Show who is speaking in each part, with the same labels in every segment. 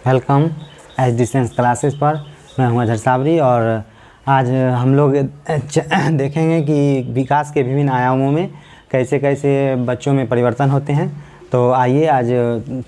Speaker 1: Welcome H D science classes पर। मैं हूं अजहर साबरी और आज हम लोग देखेंगे कि विकास के विभिन्न आयामों में कैसे कैसे बच्चों में परिवर्तन होते हैं। तो आइए आज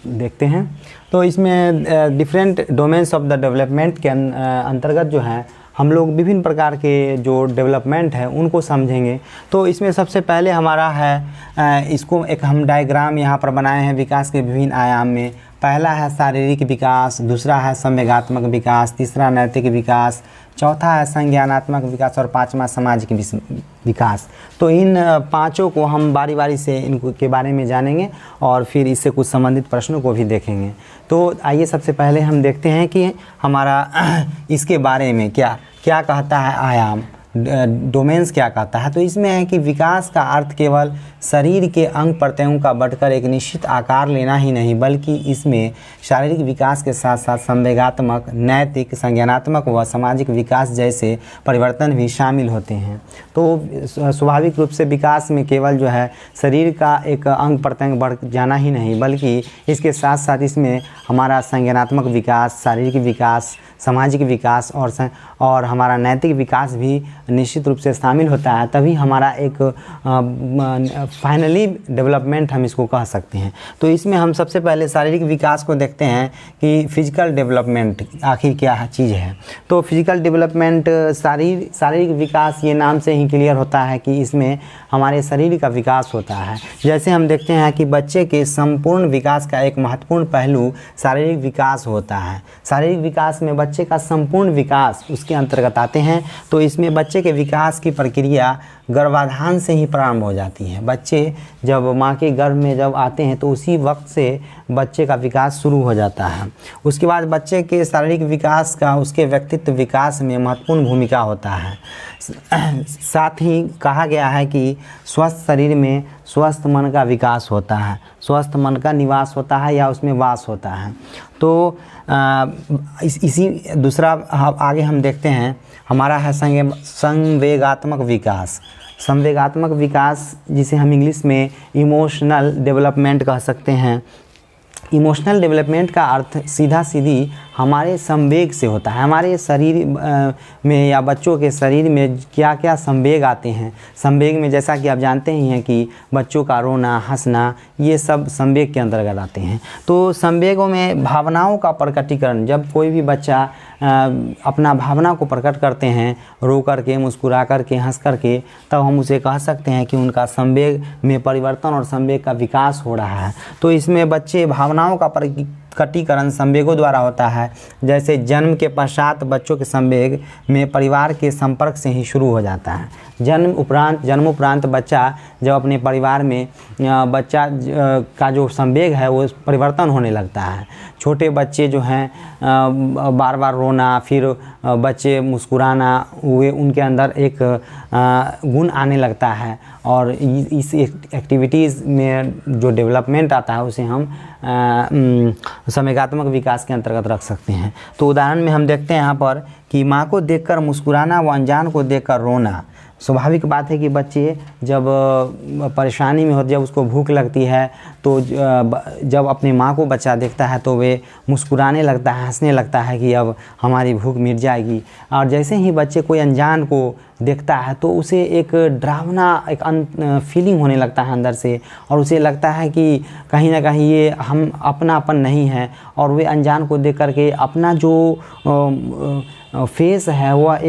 Speaker 1: देखते हैं। तो इसमें different domains of the development के अंतर्गत जो है हम लोग विभिन्न प्रकार के जो डेवलपमेंट है उनको समझेंगे। तो इसमें सबसे पहले हमारा है इसको एक हम डायग्राम यहाँ पर बनाए हैं विकास के विभिन्न आयाम में। पहला है शारीरिक विकास, दूसरा है संवेगात्मक विकास, तीसरा नैतिक विकास, चौथा है संज्ञानात्मक विकास और पांचवा सामाजिक विकास। तो इन पांचों को हम बारी बारी से इनको के बारे में जानेंगे और फिर इससे कुछ संबंधित प्रश्नों को भी देखेंगे। तो आइए सबसे पहले हम देखते हैं कि हमारा इसके बारे में क्या क्या कहता है आयाम, डोमेन्स क्या कहता है। तो इसमें है कि विकास का अर्थ केवल शरीर के अंग प्रत्यंगों का बढ़कर एक निश्चित आकार लेना ही नहीं, बल्कि इसमें शारीरिक विकास के साथ साथ संवेगात्मक, नैतिक, संज्ञानात्मक व सामाजिक विकास जैसे परिवर्तन भी शामिल होते हैं। तो स्वाभाविक रूप से विकास में केवल जो है शरीर का एक अंग प्रत्यंग बढ़ जाना ही नहीं, बल्कि इसके साथ साथ इसमें हमारा संज्ञानात्मक विकास, शारीरिक विकास, सामाजिक विकास और हमारा नैतिक विकास भी निश्चित रूप से शामिल होता है। तभी हमारा एक फाइनली डेवलपमेंट हम इसको कह सकते हैं। तो इसमें हम सबसे पहले शारीरिक विकास को देखते हैं कि फिजिकल डेवलपमेंट आखिर क्या चीज़ है। तो फिजिकल डेवलपमेंट शारीरिक विकास ये नाम से ही क्लियर होता है कि इसमें हमारे शरीर का विकास होता है। जैसे हम देखते हैं कि बच्चे के संपूर्ण विकास का एक महत्वपूर्ण पहलू शारीरिक विकास होता है। शारीरिक विकास में बच्चे का संपूर्ण विकास उसके अंतर्गत आते हैं। तो इसमें बच्चे के विकास की प्रक्रिया गर्भाधान से ही प्रारंभ हो जाती है। बच्चे जब माँ के गर्भ में जब आते हैं तो उसी वक्त से बच्चे का विकास शुरू हो जाता है। उसके बाद बच्चे के शारीरिक विकास का उसके व्यक्तित्व विकास में महत्वपूर्ण भूमिका होता है। साथ ही कहा गया है कि स्वस्थ शरीर में स्वस्थ मन का विकास होता है, स्वस्थ मन का निवास होता है या उसमें वास होता है। तो इसी दूसरा आगे हम देखते हैं हमारा है संवेगात्मक विकास। संवेगात्मक विकास जिसे हम इंग्लिश में इमोशनल डेवलपमेंट कह सकते हैं। इमोशनल डेवलपमेंट का अर्थ सीधा सीधी हमारे संवेग से होता है। हमारे शरीर में या बच्चों के शरीर में क्या क्या संवेग आते हैं। संवेग में जैसा कि आप जानते ही हैं कि बच्चों का रोना, हंसना, ये सब संवेग के अंतर्गत आते हैं। तो संवेगों में भावनाओं का प्रकटीकरण, जब कोई भी बच्चा अपना भावना को प्रकट करते हैं, रो करके, मुस्कुरा करके, हंस करके, तब हम उसे कह सकते हैं कि उनका संवेग में परिवर्तन और संवेग का विकास हो रहा है। तो इसमें बच्चे भावनाओं का प्रकटीकरण संवेगों द्वारा होता है। जैसे जन्म के पश्चात बच्चों के संवेग में परिवार के संपर्क से ही शुरू हो जाता है। जन्म उपरांत बच्चा जब अपने परिवार में बच्चा का जो संवेग है वो परिवर्तन होने लगता है। छोटे बच्चे जो हैं बार बार रोना, फिर बच्चे मुस्कुराना, वे उनके अंदर एक गुण आने लगता है और इस एक्टिविटीज़ में जो डेवलपमेंट आता है उसे हम संवेगात्मक विकास के अंतर्गत रख सकते हैं। तो उदाहरण में हम देखते हैं यहाँ पर कि माँ को देखकर मुस्कुराना व अनजान को देखकर रोना। स्वाभाविक बात है कि बच्चे जब परेशानी में होते, जब उसको भूख लगती है तो जब अपनी माँ को बच्चा देखता है तो वे मुस्कुराने लगता है, हंसने लगता है कि अब हमारी भूख मिट जाएगी। और जैसे ही बच्चे कोई अनजान को देखता है तो उसे एक डरावना एक फीलिंग होने लगता है अंदर से, और उसे लगता है कि कहीं ना कहीं ये हम अपनापन नहीं है, और वे अनजान को देख करके अपना जो फेस है वह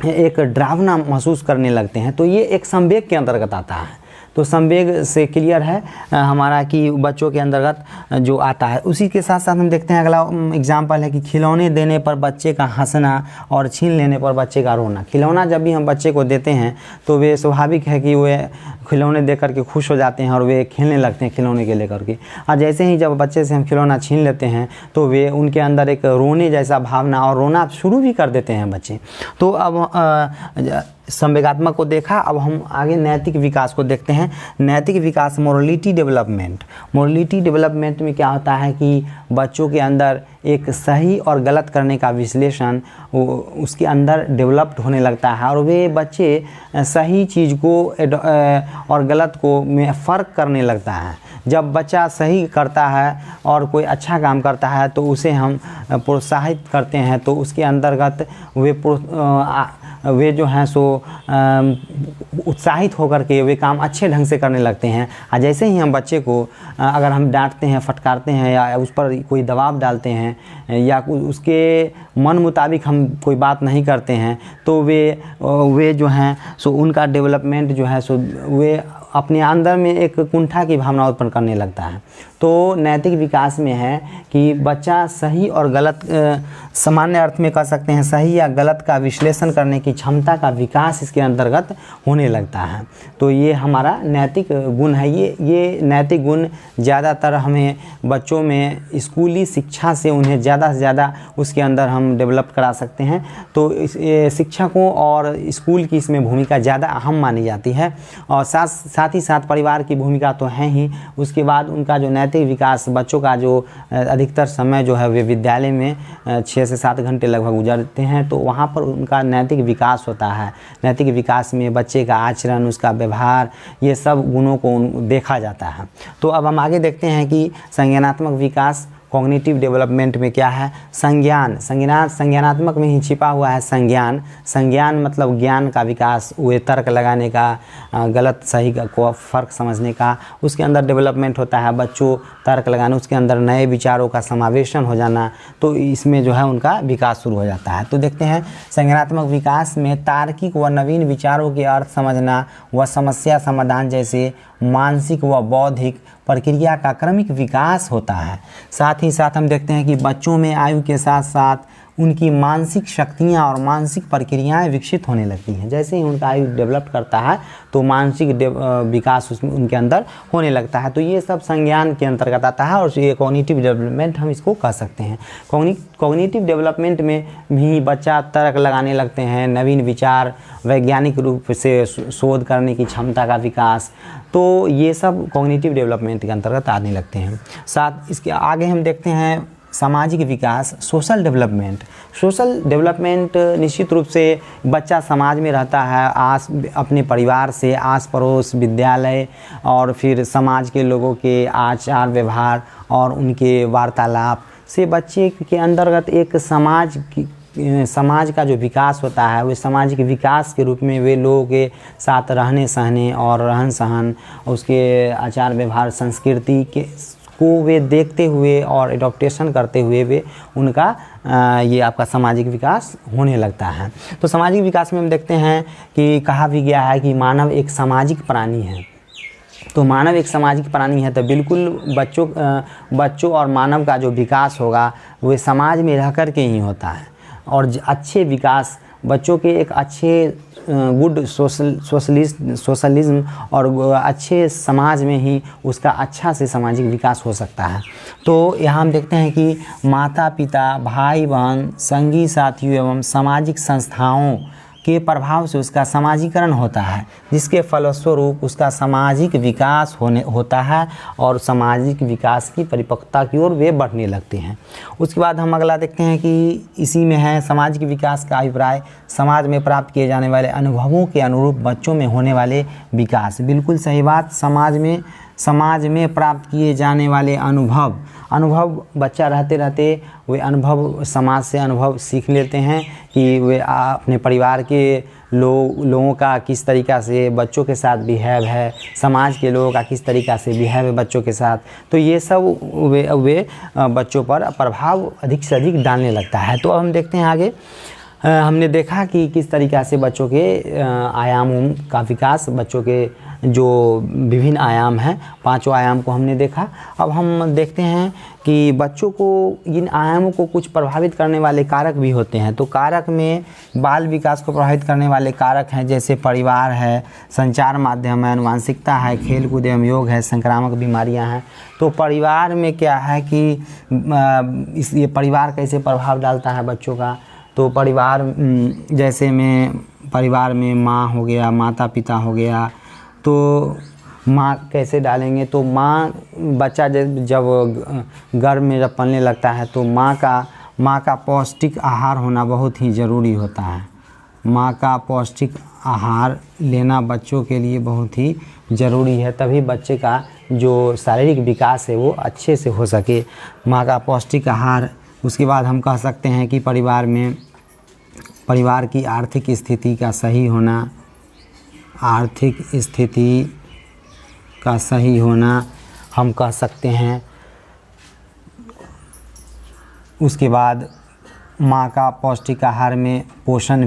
Speaker 1: एक डरावना महसूस करने लगते हैं। तो ये एक संवेग के अंतर्गत आता है। तो संवेग से क्लियर है हमारा कि बच्चों के अंतर्गत जो आता है। उसी के साथ साथ हम देखते हैं अगला एग्जाम्पल है कि खिलौने देने पर बच्चे का हंसना और छीन लेने पर बच्चे का रोना। खिलौना जब भी हम बच्चे को देते हैं तो वे स्वाभाविक है कि वे खिलौने दे करके खुश हो जाते हैं और वे खेलने लगते हैं खिलौने के लेकर के। और जैसे ही जब बच्चे से हम खिलौना छीन लेते हैं तो वे उनके अंदर एक रोने जैसा भावना और रोना शुरू भी कर देते हैं बच्चे। तो अब संवेगात्मक को देखा, अब हम आगे नैतिक विकास को देखते हैं। नैतिक विकास मोरलिटी डेवलपमेंट। मोरलिटी डेवलपमेंट में क्या होता है कि बच्चों के अंदर एक सही और गलत करने का विश्लेषण उसके अंदर डेवलप्ड होने लगता है, और वे बच्चे सही चीज़ को और गलत को में फ़र्क करने लगता है। जब बच्चा सही करता है और कोई अच्छा काम करता है तो उसे हम प्रोत्साहित करते हैं, तो उसके अंतर्गत वे जो हैं सो उत्साहित होकर के वे काम अच्छे ढंग से करने लगते हैं। और जैसे ही हम बच्चे को अगर हम डांटते हैं, फटकारते हैं या उस पर कोई दबाव डालते हैं या उसके मन मुताबिक हम कोई बात नहीं करते हैं, तो वे जो हैं सो उनका डेवलपमेंट जो है सो वे अपने अंदर में एक कुंठा की भावना उत्पन्न करने लगता है। तो नैतिक विकास में है कि बच्चा सही और गलत, सामान्य अर्थ में कह सकते हैं सही या गलत का विश्लेषण करने की क्षमता का विकास इसके अंतर्गत होने लगता है। तो ये हमारा नैतिक गुण है। ये नैतिक गुण ज़्यादातर हमें बच्चों में स्कूली शिक्षा से उन्हें ज़्यादा से ज़्यादा उसके अंदर हम डेवलप करा सकते हैं। तो शिक्षकों और स्कूल की इसमें भूमिका ज़्यादा अहम मानी जाती है, और साथ ही साथ परिवार की भूमिका तो है ही। उसके बाद उनका जो नैतिक विकास, बच्चों का जो अधिकतर समय जो है वे विद्यालय में 6 से 7 घंटे लगभग गुजारते हैं, तो वहाँ पर उनका नैतिक विकास होता है। नैतिक विकास में बच्चे का आचरण, उसका व्यवहार, ये सब गुणों को देखा जाता है। तो अब हम आगे देखते हैं कि संज्ञानात्मक विकास, कॉग्निटिव डेवलपमेंट में क्या है। संज्ञानात्मक में ही छिपा हुआ है संज्ञान मतलब ज्ञान का विकास, वे तर्क लगाने का, गलत सही को फ़र्क समझने का, उसके अंदर डेवलपमेंट होता है। बच्चों तर्क लगाने, उसके अंदर नए विचारों का समावेशन हो जाना, तो इसमें जो है उनका विकास शुरू हो जाता है। तो देखते हैं संज्ञानात्मक विकास में तार्किक व नवीन विचारों के अर्थ समझना व समस्या समाधान जैसे मानसिक व बौद्धिक प्रक्रिया का क्रमिक विकास होता है। साथ ही साथ हम देखते हैं कि बच्चों में आयु के साथ साथ उनकी मानसिक शक्तियाँ और मानसिक प्रक्रियाएं विकसित होने लगती हैं। जैसे ही उनका आयु डेवलप करता है तो मानसिक विकास उसमें उनके अंदर होने लगता है। तो ये सब संज्ञान के अंतर्गत आता है, और ये कॉग्निटिव डेवलपमेंट हम इसको कह सकते हैं। कॉग्निटिव डेवलपमेंट में भी बच्चा तर्क लगाने लगते हैं, नवीन विचार, वैज्ञानिक रूप से शोध करने की क्षमता का विकास, तो ये सब कॉग्निटिव डेवलपमेंट के अंतर्गत आने लगते हैं। साथ इसके आगे हम देखते हैं सामाजिक विकास, सोशल डेवलपमेंट निश्चित रूप से बच्चा समाज में रहता है, अपने परिवार से, आस पड़ोस, विद्यालय और फिर समाज के लोगों के आचार व्यवहार और उनके वार्तालाप से बच्चे के अंतर्गत एक समाज का जो विकास होता है, वो सामाजिक विकास के रूप में वे लोगों के साथ रहने सहने और रहन सहन, उसके आचार व्यवहार, संस्कृति को वे देखते हुए और एडॉप्टेशन करते हुए वे उनका ये आपका सामाजिक विकास होने लगता है। तो सामाजिक विकास में हम देखते हैं कि कहा भी गया है कि मानव एक सामाजिक प्राणी है। तो मानव एक सामाजिक प्राणी है, तो बिल्कुल बच्चों और मानव का जो विकास होगा वो समाज में रह कर के ही होता है। और अच्छे विकास बच्चों के एक अच्छे गुड सोशलिज्म और अच्छे समाज में ही उसका अच्छा से सामाजिक विकास हो सकता है। तो यहाँ हम देखते हैं कि माता पिता, भाई बहन, संगी साथियों एवं सामाजिक संस्थाओं के प्रभाव से उसका समाजीकरण होता है, जिसके फलस्वरूप उसका सामाजिक विकास होता है और सामाजिक विकास की परिपक्वता की ओर वे बढ़ने लगते हैं। उसके बाद हम अगला देखते हैं कि इसी में है सामाजिक विकास का अभिप्राय, समाज में प्राप्त किए जाने वाले अनुभवों के अनुरूप बच्चों में होने वाले विकास। बिल्कुल सही बात, समाज में प्राप्त किए जाने वाले अनुभव बच्चा रहते रहते वे अनुभव, समाज से अनुभव सीख लेते हैं कि वे अपने परिवार के लोगों का किस तरीक़ा से बच्चों के साथ बिहेव है, समाज के लोगों का किस तरीक़ा से बिहेव है बच्चों के साथ। तो ये सब वे बच्चों पर प्रभाव अधिक से अधिक डालने लगता है। तो अब हम देखते हैं आगे। हमने देखा कि किस तरीक़ा से बच्चों के आयामों का विकास, बच्चों के जो विभिन्न आयाम हैं, 5 आयाम को हमने देखा। अब हम देखते हैं कि बच्चों को इन आयामों को कुछ प्रभावित करने वाले कारक भी होते हैं। तो कारक में बाल विकास को प्रभावित करने वाले कारक हैं, जैसे परिवार है, संचार माध्यम है, आनुवंशिकता है, खेल कूद एवं योग है, संक्रामक बीमारियां हैं। तो परिवार में क्या है कि ये परिवार कैसे प्रभाव डालता है बच्चों का। तो परिवार परिवार में माँ हो गया, माता पिता हो गया, तो माँ कैसे डालेंगे। तो बच्चा जब गर्भ में जब पलने लगता है तो माँ का पौष्टिक आहार होना बहुत ही ज़रूरी होता है। माँ का पौष्टिक आहार लेना बच्चों के लिए बहुत ही ज़रूरी है, तभी बच्चे का जो शारीरिक विकास है वो अच्छे से हो सके। माँ का पौष्टिक आहार, उसके बाद हम कह सकते हैं कि परिवार की आर्थिक स्थिति का सही होना, आर्थिक स्थिति का सही होना हम कह सकते हैं। उसके बाद माँ का पौष्टिक आहार में पोषण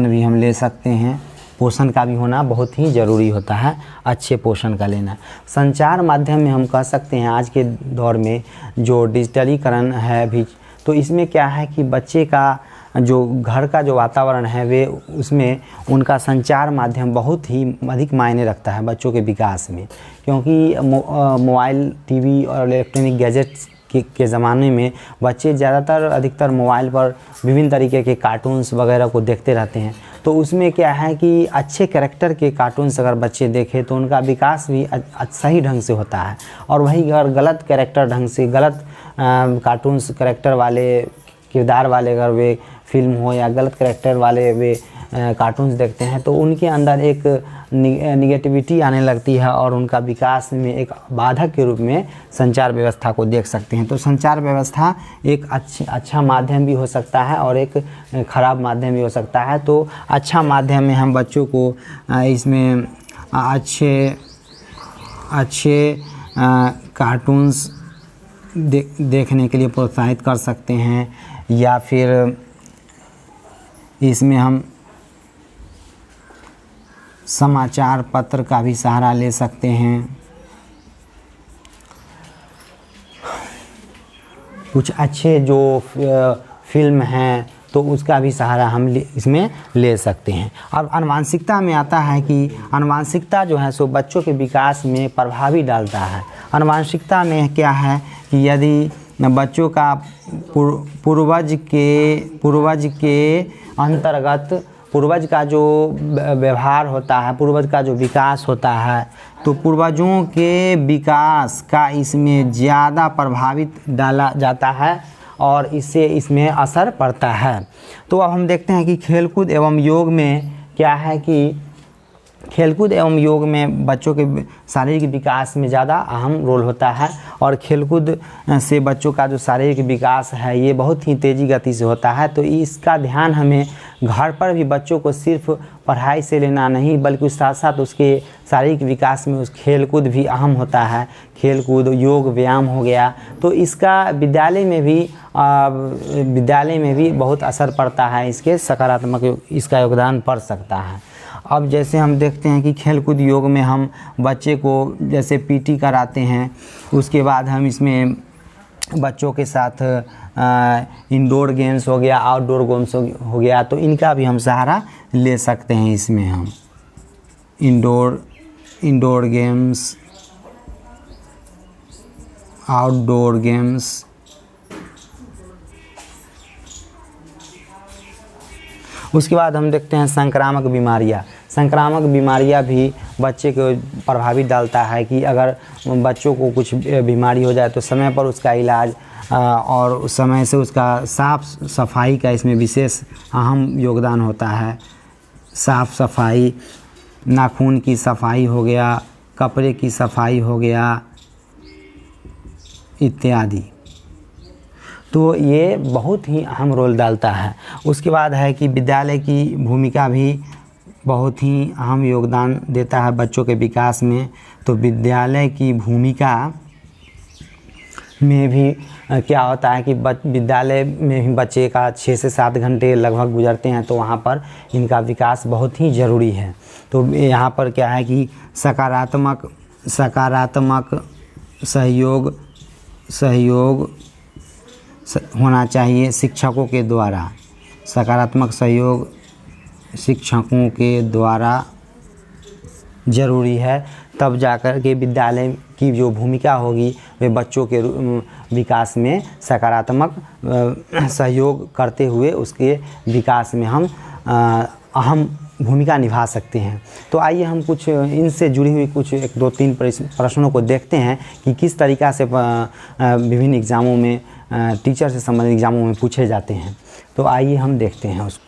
Speaker 1: भी हम ले सकते हैं। पोषण का भी होना बहुत ही ज़रूरी होता है, अच्छे पोषण का लेना। संचार माध्यम में हम कह सकते हैं आज के दौर में जो डिजिटलीकरण है भी, तो इसमें क्या है कि बच्चे का जो घर का जो वातावरण है वे उसमें उनका संचार माध्यम बहुत ही अधिक मायने रखता है बच्चों के विकास में, क्योंकि मोबाइल, टीवी और इलेक्ट्रॉनिक गैजेट्स के ज़माने में बच्चे अधिकतर मोबाइल पर विभिन्न तरीके के कार्टून्स वगैरह को देखते रहते हैं। तो उसमें क्या है कि अच्छे कैरेक्टर के कार्टून्स अगर बच्चे देखें तो उनका विकास भी सही ढंग से होता है, और वही अगर गलत कैरेक्टर ढंग से गलत कार्टून्स कैरेक्टर वाले किरदार वाले अगर वे फिल्म हो या गलत कैरेक्टर वाले वे कार्टून्स देखते हैं तो उनके अंदर एक निगेटिविटी आने लगती है और उनका विकास में एक बाधक के रूप में संचार व्यवस्था को देख सकते हैं। तो संचार व्यवस्था एक अच्छा माध्यम भी हो सकता है और एक ख़राब माध्यम भी हो सकता है। तो अच्छा माध्यम में हम बच्चों को इसमें अच्छे कार्टून्स देखने के लिए प्रोत्साहित कर सकते हैं, या फिर इसमें हम समाचार पत्र का भी सहारा ले सकते हैं। कुछ अच्छे जो फिल्म हैं तो उसका भी सहारा हम इसमें ले सकते हैं। अब आनुवांशिकता में आता है कि आनुवांशिकता जो है सो बच्चों के विकास में प्रभावी डालता है। आनुवांशिकता में क्या है कि यदि बच्चों का पूर्वज के अंतर्गत पूर्वज का जो व्यवहार होता है, पूर्वज का जो विकास होता है, तो पूर्वजों के विकास का इसमें ज़्यादा प्रभावित डाला जाता है और इससे इसमें असर पड़ता है। तो अब हम देखते हैं कि खेलकूद एवं योग में क्या है कि खेलकूद एवं योग में बच्चों के शारीरिक विकास में ज़्यादा अहम रोल होता है, और खेलकूद से बच्चों का जो शारीरिक विकास है ये बहुत ही तेज़ी गति से होता है। तो इसका ध्यान हमें घर पर भी बच्चों को सिर्फ पढ़ाई से लेना नहीं, बल्कि साथ साथ उसके शारीरिक विकास में उस खेलकूद भी अहम होता है। खेलकूद, योग, व्यायाम हो गया, तो इसका विद्यालय में भी बहुत असर पड़ता है, इसके सकारात्मक इसका योगदान पड़ सकता है। अब जैसे हम देखते हैं कि खेलकूद योग में हम बच्चे को जैसे पीटी कराते हैं, उसके बाद हम इसमें बच्चों के साथ इंडोर गेम्स हो गया, आउटडोर गेम्स हो गया, तो इनका भी हम सहारा ले सकते हैं। इसमें हम इंडोर गेम्स, आउटडोर गेम्स, उसके बाद हम देखते हैं संक्रामक बीमारियां भी बच्चे को प्रभावित डालता है कि अगर बच्चों को कुछ बीमारी हो जाए तो समय पर उसका इलाज और समय से उसका साफ सफाई का इसमें विशेष अहम योगदान होता है। साफ सफाई, नाखून की सफाई हो गया, कपड़े की सफाई हो गया इत्यादि, तो ये बहुत ही अहम रोल डालता है। उसके बाद है कि विद्यालय की भूमिका भी बहुत ही अहम योगदान देता है बच्चों के विकास में। तो विद्यालय की भूमिका में भी क्या होता है कि विद्यालय में भी बच्चे का 6 से 7 घंटे लगभग गुजरते हैं, तो वहाँ पर इनका विकास बहुत ही ज़रूरी है। तो यहाँ पर क्या है कि सकारात्मक सहयोग होना चाहिए शिक्षकों के द्वारा। सकारात्मक सहयोग शिक्षकों के द्वारा ज़रूरी है, तब जाकर के विद्यालय की जो भूमिका होगी वे बच्चों के विकास में सकारात्मक सहयोग करते हुए उसके विकास में हम अहम भूमिका निभा सकते हैं। तो आइए हम कुछ इनसे जुड़ी हुई कुछ 1-2-3 प्रश्नों को देखते हैं कि किस तरीक़ा से विभिन्न एग्ज़ामों में टीचर से संबंधित एग्ज़ामों में पूछे जाते हैं। तो आइए हम देखते हैं उसको।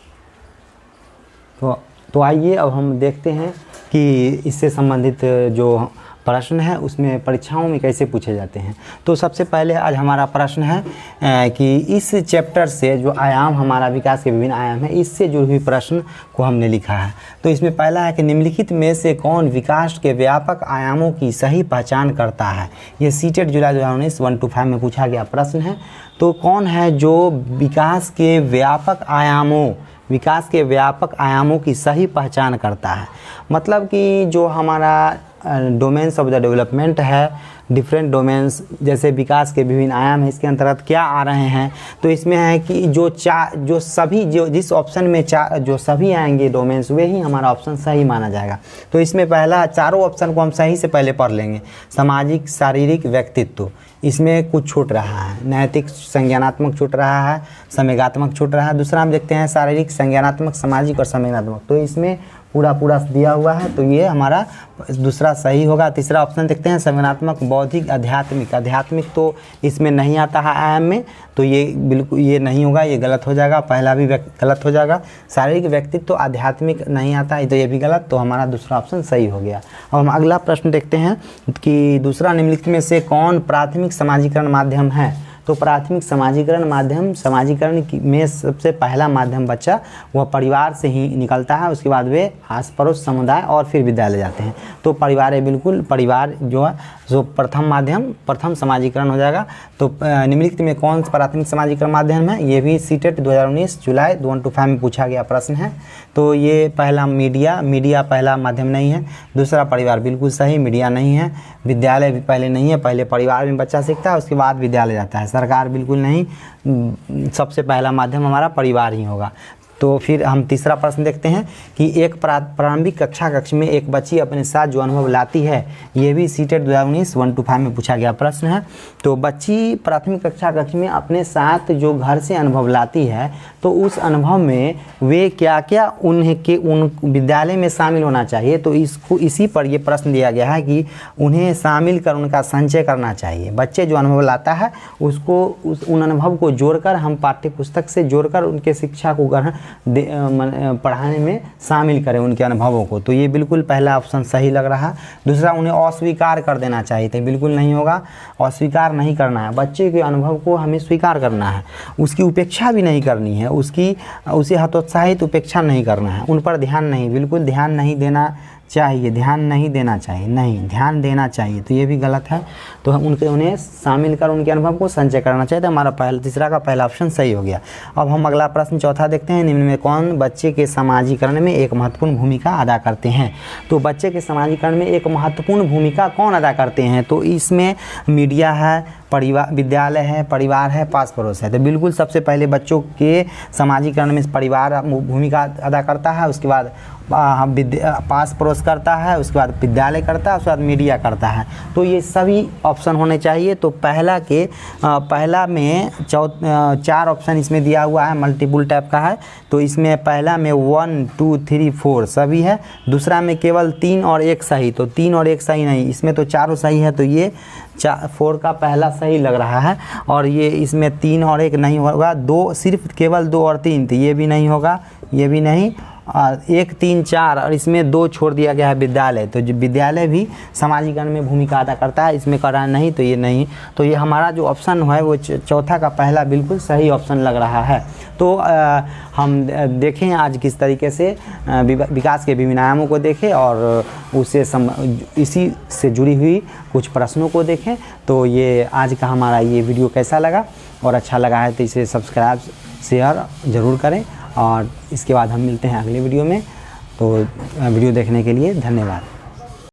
Speaker 1: तो आइए अब हम देखते हैं कि इससे संबंधित जो प्रश्न है उसमें परीक्षाओं में कैसे पूछे जाते हैं। तो सबसे पहले आज हमारा प्रश्न है कि इस चैप्टर से जो आयाम हमारा विकास के विभिन्न आयाम है, इससे जुड़े हुए प्रश्न को हमने लिखा है। तो इसमें पहला है कि निम्नलिखित में से कौन विकास के व्यापक आयामों की सही पहचान करता है। ये सीटेट जुलाई 2019 1 to 5 में पूछा गया प्रश्न है। तो कौन है जो विकास के व्यापक आयामों की सही पहचान करता है। मतलब कि जो हमारा डोमेन्स ऑफ द डेवलपमेंट है, डिफरेंट डोमेन्स जैसे विकास के विभिन्न आयाम है, इसके अंतर्गत क्या आ रहे हैं। तो इसमें है कि जिस ऑप्शन में जो सभी आएंगे डोमेन्स, वे ही हमारा ऑप्शन सही माना जाएगा। तो इसमें पहला चारों ऑप्शन को हम सही से पहले पढ़ लेंगे। सामाजिक, शारीरिक, व्यक्तित्व, इसमें कुछ छूट रहा है। नैतिक, संज्ञानात्मक छूट रहा है, संवेगात्मक छूट रहा है। दूसरा हम देखते हैं शारीरिक, संज्ञानात्मक, सामाजिक और संवेगात्मक। तो इसमें पूरा दिया हुआ है, तो ये हमारा दूसरा सही होगा। तीसरा ऑप्शन देखते हैं संज्ञानात्मक, बौद्धिक, आध्यात्मिक तो इसमें नहीं आता है आयाम में, तो ये बिल्कुल ये नहीं होगा, ये गलत हो जाएगा। पहला भी गलत हो जाएगा। शारीरिक, व्यक्तित्व तो आध्यात्मिक नहीं आता है, तो ये भी गलत, तो हमारा दूसरा ऑप्शन सही हो गया। अब हम अगला प्रश्न देखते हैं कि दूसरा निम्नलिखित में से कौन प्राथमिक समाजीकरण माध्यम है। तो प्राथमिक समाजीकरण माध्यम, में सबसे पहला माध्यम बच्चा वह परिवार से ही निकलता है, उसके बाद वे आस पड़ोस, समुदाय और फिर विद्यालय जाते हैं। तो परिवार है, बिल्कुल परिवार जो प्रथम समाजीकरण हो जाएगा। तो निम्नलिखित में कौन प्राथमिक समाजीकरण माध्यम है। ये भी सीटेट 2019 जुलाई 1 to 5 में पूछा गया प्रश्न है। तो ये पहला मीडिया पहला माध्यम नहीं है। दूसरा परिवार, बिल्कुल सही, मीडिया नहीं है। विद्यालय भी पहले नहीं है, पहले परिवार में बच्चा सीखता है, उसके बाद विद्यालय जाता है। सरकार बिल्कुल नहीं, सबसे पहला माध्यम हमारा परिवार ही होगा। तो फिर हम तीसरा प्रश्न देखते हैं कि एक प्रारंभिक कक्ष में एक बच्ची अपने साथ जो अनुभव लाती है, ये भी सीटेट 2019 1 to 5 में पूछा गया प्रश्न है। तो बच्ची प्राथमिक कक्ष में अपने साथ जो घर से अनुभव लाती है, तो उस अनुभव में वे क्या उन विद्यालय में शामिल होना चाहिए। तो इसी पर ये प्रश्न दिया गया है कि उन्हें शामिल कर उनका संचय करना चाहिए। बच्चे जो अनुभव लाता है उन अनुभव को जोड़कर हम पाठ्य पुस्तक से जोड़कर उनके शिक्षा को पढ़ाने में शामिल करें उनके अनुभवों को। तो ये बिल्कुल पहला ऑप्शन सही लग रहा है। दूसरा, उन्हें अस्वीकार कर देना चाहिए, तो बिल्कुल नहीं होगा, अस्वीकार नहीं करना है। बच्चे के अनुभव को हमें स्वीकार करना है, उसकी उपेक्षा भी नहीं करनी है, उसे हतोत्साहित उपेक्षा नहीं करना है, उन पर ध्यान नहीं, बिल्कुल ध्यान नहीं देना चाहिए, नहीं ध्यान देना चाहिए, तो ये भी गलत है। तो हम उन्हें शामिल कर उनके अनुभव को संचय करना चाहिए। तो हमारा तीसरा का पहला ऑप्शन सही हो गया। अब हम अगला प्रश्न चौथा देखते हैं। निम्न में कौन बच्चे के समाजीकरण में एक महत्वपूर्ण भूमिका अदा करते हैं। तो बच्चे के समाजीकरण में एक महत्वपूर्ण भूमिका कौन अदा करते हैं। तो इसमें मीडिया है, विद्यालय है, परिवार है, पास पड़ोस है। तो बिल्कुल सबसे पहले बच्चों के समाजीकरण में परिवार भूमिका अदा करता है, उसके बाद पास पड़ोस करता है, उसके बाद विद्यालय करता है, उसके बाद मीडिया करता है। तो ये सभी ऑप्शन होने चाहिए। तो पहला में 4 ऑप्शन इसमें दिया हुआ है, मल्टीपल टाइप का है। तो इसमें पहला में 1 2 3 4 सभी है। दूसरा में केवल 3 और 1 सही, तो 3 और 1 सही नहीं, इसमें तो चारों सही है। तो ये 4 का पहला सही लग रहा है। और ये इसमें 3 और 1 नहीं होगा, 2 सिर्फ केवल 2 और 3, तो ये भी नहीं होगा, ये भी नहीं। 1 3 4 और इसमें 2 छोड़ दिया गया है विद्यालय। तो जो विद्यालय भी समाजीकरण में भूमिका अदा करता है, इसमें करा नहीं, तो ये नहीं। तो ये हमारा जो ऑप्शन है वो चौथा का पहला बिल्कुल सही ऑप्शन लग रहा है। तो हम देखें आज किस तरीके से विकास के विभिन्न आयामों को देखें और इसी से जुड़ी हुई कुछ प्रश्नों को देखें। तो ये आज का हमारा ये वीडियो कैसा लगा, और अच्छा लगा है तो इसे सब्सक्राइब शेयर ज़रूर करें। और इसके बाद हम मिलते हैं अगले वीडियो में। तो वीडियो देखने के लिए धन्यवाद।